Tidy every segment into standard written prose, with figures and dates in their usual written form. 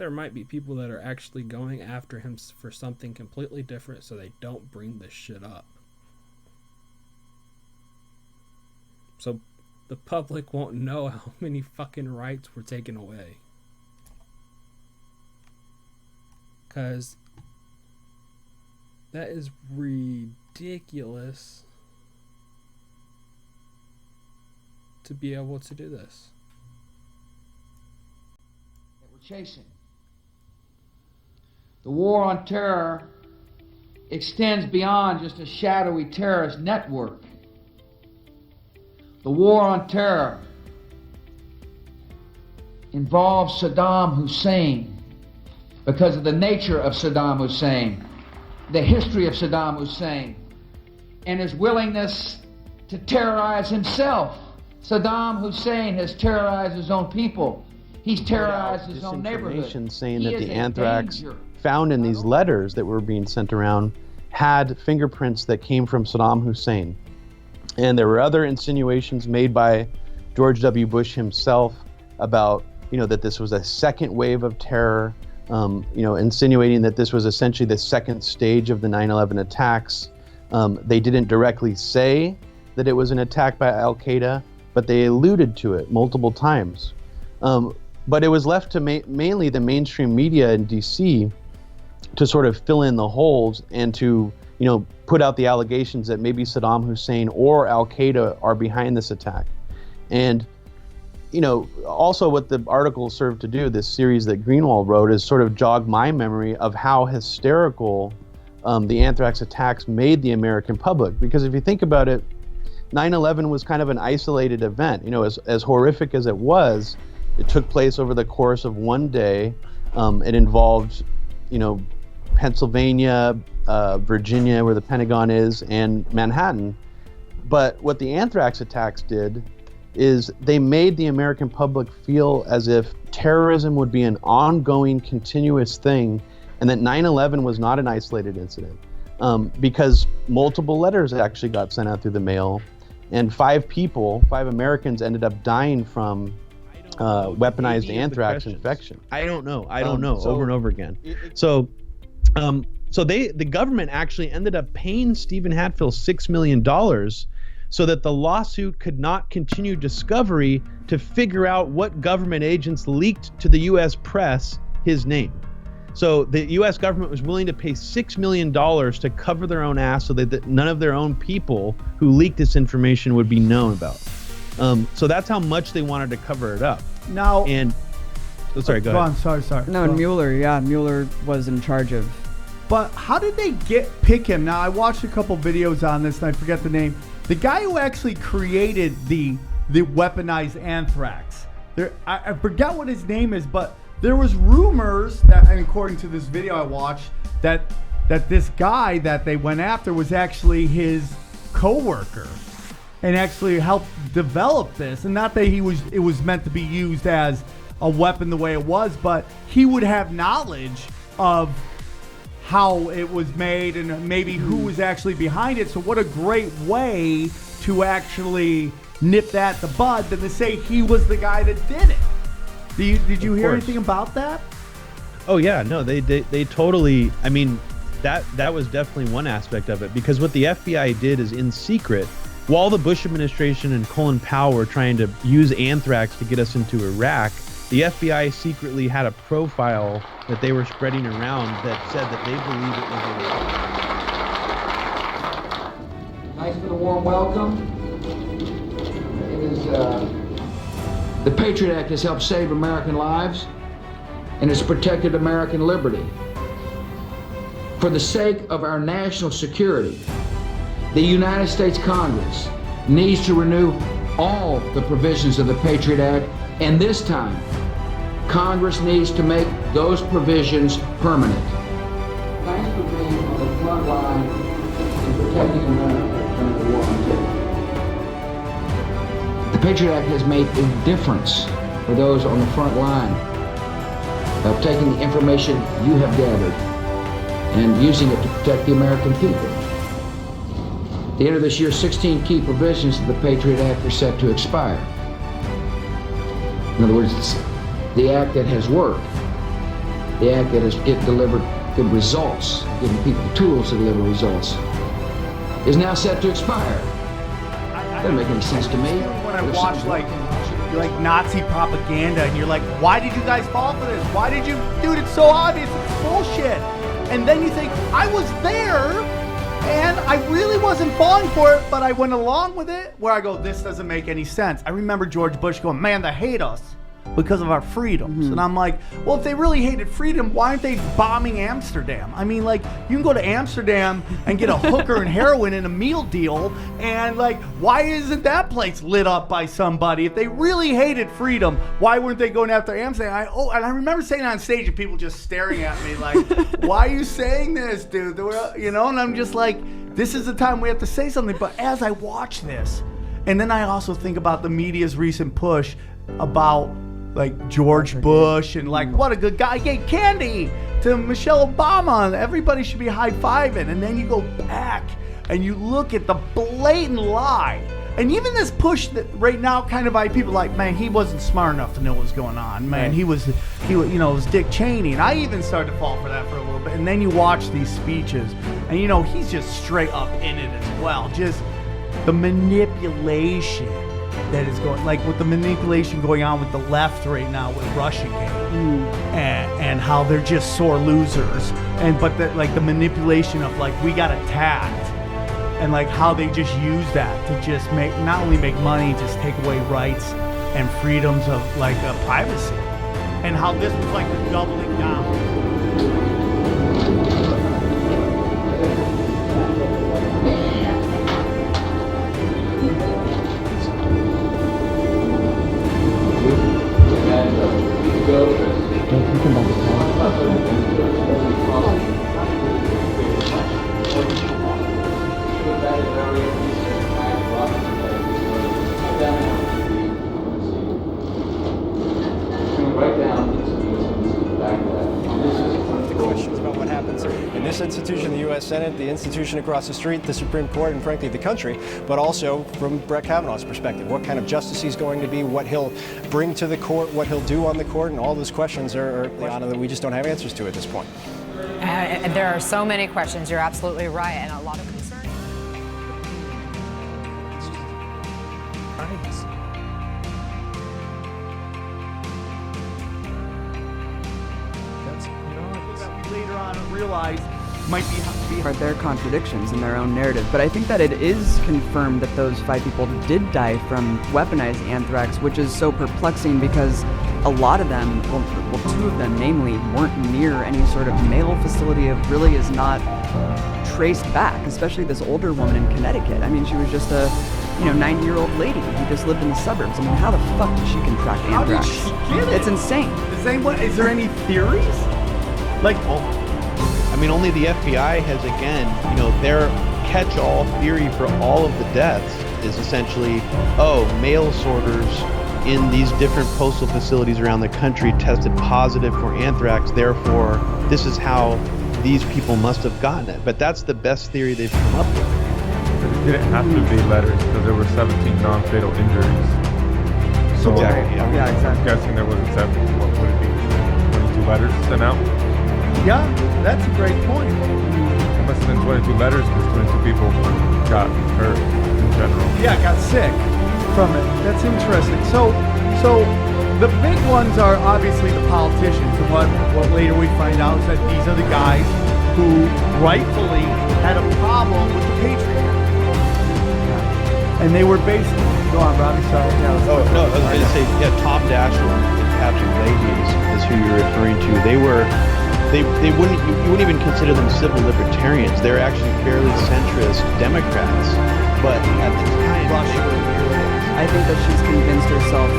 there might be people that are actually going after him for something completely different so they don't bring this shit up. So the public won't know how many fucking rights were taken away. Because that is ridiculous to be able to do this. That we're chasing. The war on terror extends beyond just a shadowy terrorist network. The war on terror involves Saddam Hussein because of the nature of Saddam Hussein, the history of Saddam Hussein, and his willingness to terrorize himself. Saddam Hussein has terrorized his own people. He's terrorized his own neighborhood. Saying that the anthrax found in these letters that were being sent around had fingerprints that came from Saddam Hussein. And there were other insinuations made by George W. Bush himself about, that this was a second wave of terror, insinuating that this was essentially the second stage of the 9/11 attacks. They didn't directly say that it was an attack by Al-Qaeda, but they alluded to it multiple times. But it was left to mainly the mainstream media in D.C. to sort of fill in the holes and to, put out the allegations that maybe Saddam Hussein or Al-Qaeda are behind this attack. And, also what the article served to do, this series that Greenwald wrote, is sort of jog my memory of how hysterical the anthrax attacks made the American public. Because if you think about it, 9/11 was kind of an isolated event. As horrific as it was, it took place over the course of one day. It involved, Pennsylvania, Virginia, where the Pentagon is, and Manhattan. But what the anthrax attacks did is they made the American public feel as if terrorism would be an ongoing, continuous thing, and that 9/11 was not an isolated incident. Because multiple letters actually got sent out through the mail, and 5 Americans ended up dying from weaponized anthrax infection. I don't know, over and over again. So the government actually ended up paying Stephen Hatfield $6 million so that the lawsuit could not continue discovery to figure out what government agents leaked to the U.S. press his name. So the U.S. government was willing to pay $6 million to cover their own ass so that none of their own people who leaked this information would be known about. So that's how much they wanted to cover it up. Now, go ahead. Sorry. No, Mueller was in charge of. But how did they pick him? Now, I watched a couple videos on this, and I forget the name. The guy who actually created the weaponized anthrax. I forget what his name is, but there was rumors that, and according to this video I watched, that this guy that they went after was actually his co-worker and actually helped develop this. And not that it was meant to be used as a weapon the way it was, but he would have knowledge of how it was made and maybe who was actually behind it. So what a great way to actually nip that in the bud than to say he was the guy that did it. Did you hear anything about that? Oh yeah, no, they totally. I mean, that was definitely one aspect of it, because what the FBI did is in secret, while the Bush administration and Colin Powell were trying to use anthrax to get us into Iraq, the FBI secretly had a profile that they were spreading around that said that they believed it was Thanks for the warm welcome. It is the Patriot Act has helped save American lives and has protected American liberty. For the sake of our national security, the United States Congress needs to renew all the provisions of the Patriot Act, and this time, Congress needs to make those provisions permanent. Thanks for being on the front line in protecting America during the war on terror. The Patriot Act has made a difference for those on the front line of taking the information you have gathered and using it to protect the American people. At the end of this year, 16 key provisions of the Patriot Act are set to expire. In other words, it's the act that has worked. the act that has delivered good results, giving people the tools to deliver results, is now set to expire. Doesn't make any sense to me. When I watch like Nazi propaganda, and you're like, why did you guys fall for this? Why did you, dude? It's so obvious. It's bullshit. And then you think, I was there, and I really wasn't falling for it, but I went along with it. Where I go, this doesn't make any sense. I remember George Bush going, man, they hate us because of our freedoms. And I'm like, well, if they really hated freedom, why aren't they bombing Amsterdam? I mean, like, you can go to Amsterdam and get a hooker and heroin in a meal deal, and like, why isn't that place lit up by somebody? If they really hated freedom, why weren't they going after Amsterdam? And I remember saying on stage and people just staring at me like, why are you saying this, dude? You know, and I'm just like, this is the time we have to say something. But as I watch this, and then I also think about the media's recent push about like George Bush and like, what a good guy, gave candy to Michelle Obama, and everybody should be high-fiving. And then you go back and you look at the blatant lie. And even this push that right now kind of by people like, man, he wasn't smart enough to know what was going on. Man, he was, you know, it was Dick Cheney. And I even started to fall for that for a little bit. And then you watch these speeches and, you know, he's just straight up in it as well. Just the manipulation that is going, like with the manipulation going on with the left right now with Russiagate, and how they're just sore losers, but the manipulation of like, we got attacked, and like how they just use that to just make, not only make money, just take away rights and freedoms of like privacy, and how this was like the doubling down. Institution, the U.S. Senate, the institution across the street, the Supreme Court, and frankly the country, but also from Brett Kavanaugh's perspective, what kind of justice he's going to be, what he'll bring to the court, what he'll do on the court, and all those questions are that we just don't have answers to at this point. And there are so many questions. You're absolutely right, and a lot of concern. Later on realize might be are there contradictions in their own narrative, but I think that it is confirmed that those 5 people did die from weaponized anthrax, which is so perplexing because a lot of them, well 2 of them namely, weren't near any sort of mail facility. It really is not traced back, especially this older woman in Connecticut. I mean, she was just a 90-year-old lady who just lived in the suburbs. I mean, how the fuck did she contract anthrax? How did she get it? It's insane. Is there any theories? Like, I mean, only the FBI has, again, their catch-all theory for all of the deaths is essentially, mail sorters in these different postal facilities around the country tested positive for anthrax, therefore, this is how these people must have gotten it. But that's the best theory they've come up with. It didn't have to be letters because there were 17 non-fatal injuries. So exactly, yeah, exactly. I'm guessing there wasn't 17. What would it be? 22 letters sent out? Yeah, that's a great point. It must have been 22 letters because 22 people got hurt in general. Yeah, got sick from it. That's interesting. So the big ones are obviously the politicians, and what later we find out is that these are the guys who rightfully had a problem with the Patriot. And they were basically, go on, Robbie, sorry. I was going to say, Tom Daschle and Patrick Leahy is who you're referring to. They wouldn't even consider them civil libertarians. They're actually fairly centrist Democrats. But at the time, I think that she's convinced herself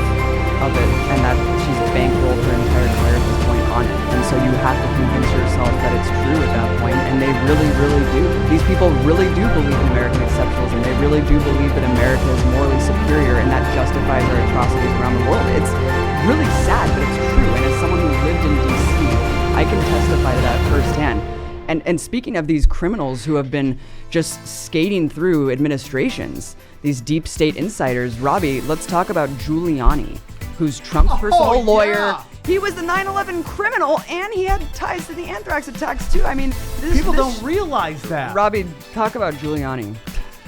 of it, and that she's bankrolled her entire career at this point on it. And so you have to convince yourself that it's true at that point, and they really, really do. These people really do believe in American exceptionalism. They really do believe that America is morally superior, and that justifies our atrocities around the world. It's really sad, but it's true. And as someone who lived in D.C., I can testify to that firsthand. And speaking of these criminals who have been just skating through administrations, these deep state insiders, Robbie, let's talk about Giuliani, who's Trump's personal lawyer. He was the 9/11 criminal, and he had ties to the anthrax attacks too. I mean, People don't realize that. Robbie, talk about Giuliani.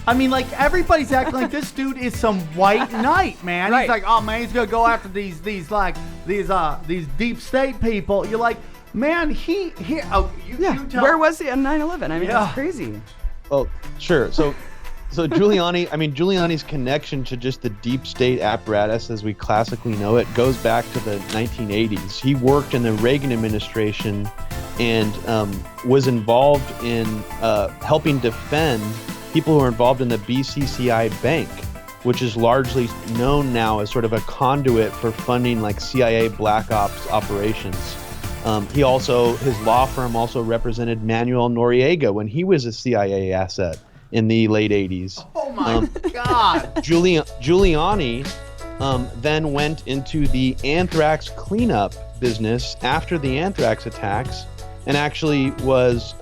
I mean, like, everybody's acting like this dude is some white knight, man. Right. He's like, oh man, he's gonna go after these deep state people. You're like, man, you tell. Where was he on 9/11? I mean, Yeah. it's crazy. Oh, sure. So Giuliani, Giuliani's connection to just the deep state apparatus as we classically know it goes back to the 1980s. He worked in the Reagan administration and was involved in helping defend people who are involved in the BCCI Bank, which is largely known now as sort of a conduit for funding like CIA black ops operations. His law firm also represented Manuel Noriega when he was a CIA asset in the late 80s. Oh my God. Giuliani then went into the anthrax cleanup business after the anthrax attacks and actually was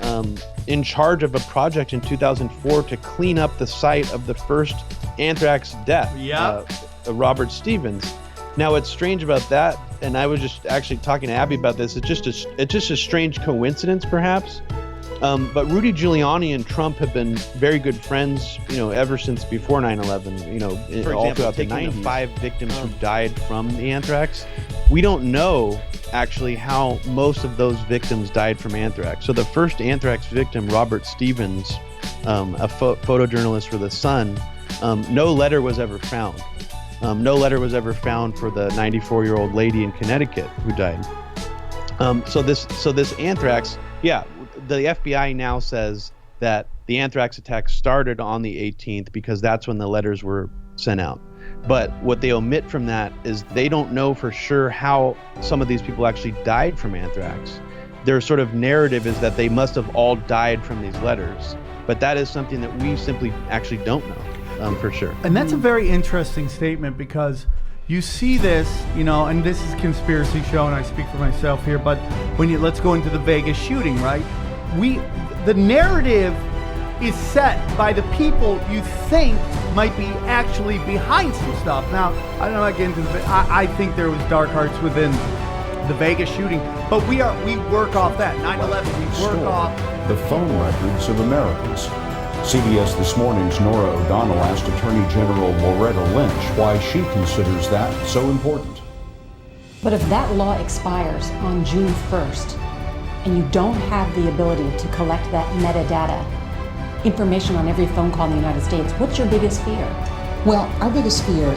in charge of a project in 2004 to clean up the site of the first anthrax death, Robert Stevens. Now, what's strange about that, and I was just actually talking to Abby about this, it's just a strange coincidence, perhaps. But Rudy Giuliani and Trump have been very good friends, ever since before 9/11. For all throughout the 90s. The 5 victims who died from the anthrax, we don't know actually how most of those victims died from anthrax. So the first anthrax victim, Robert Stevens, a photojournalist for The Sun, no letter was ever found. No letter was ever found for the 94-year-old lady in Connecticut who died. So this anthrax, the FBI now says that the anthrax attack started on the 18th because that's when the letters were sent out. But what they omit from that is they don't know for sure how some of these people actually died from anthrax. Their sort of narrative is that they must have all died from these letters. But that is something that we simply actually don't know for sure. And that's a very interesting statement because you see this, and this is conspiracy show, and I speak for myself here, but let's go into the Vegas shooting, right? The narrative is set by the people you think might be actually behind some stuff. Now, I don't know, get into I think there was dark arts within the Vegas shooting, but we work off that. 9/11, we work off the phone records of Americans. CBS This Morning's Nora O'Donnell asked Attorney General Loretta Lynch why she considers that so important. But if that law expires on June 1st, and you don't have the ability to collect that metadata, information on every phone call in the United States, what's your biggest fear? Well, our biggest fear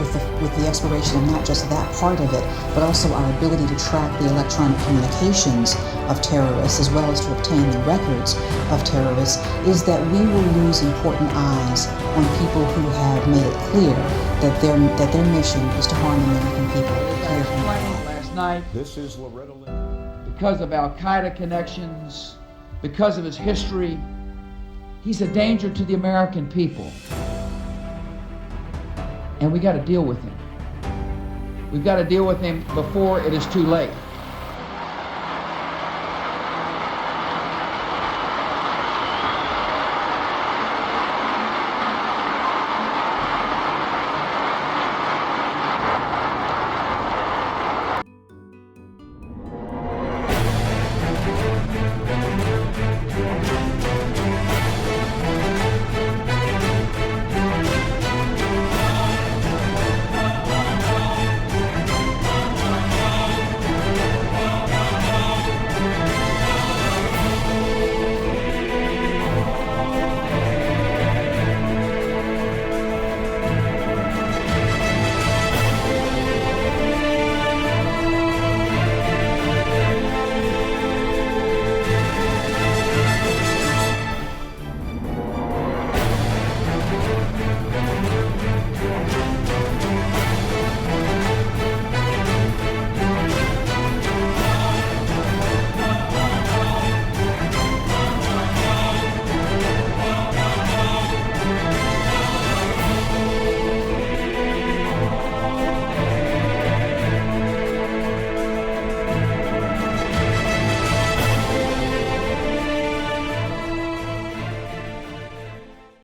with the expiration of not just that part of it, but also our ability to track the electronic communications of terrorists as well as to obtain the records of terrorists, is that we will lose important eyes on people who have made it clear that their mission is to harm American people. Last night, This is Loretta Lynch. because of Al-Qaeda connections, because of his history, he's a danger to the American people. And we got to deal with him. We've got to deal with him before it is too late.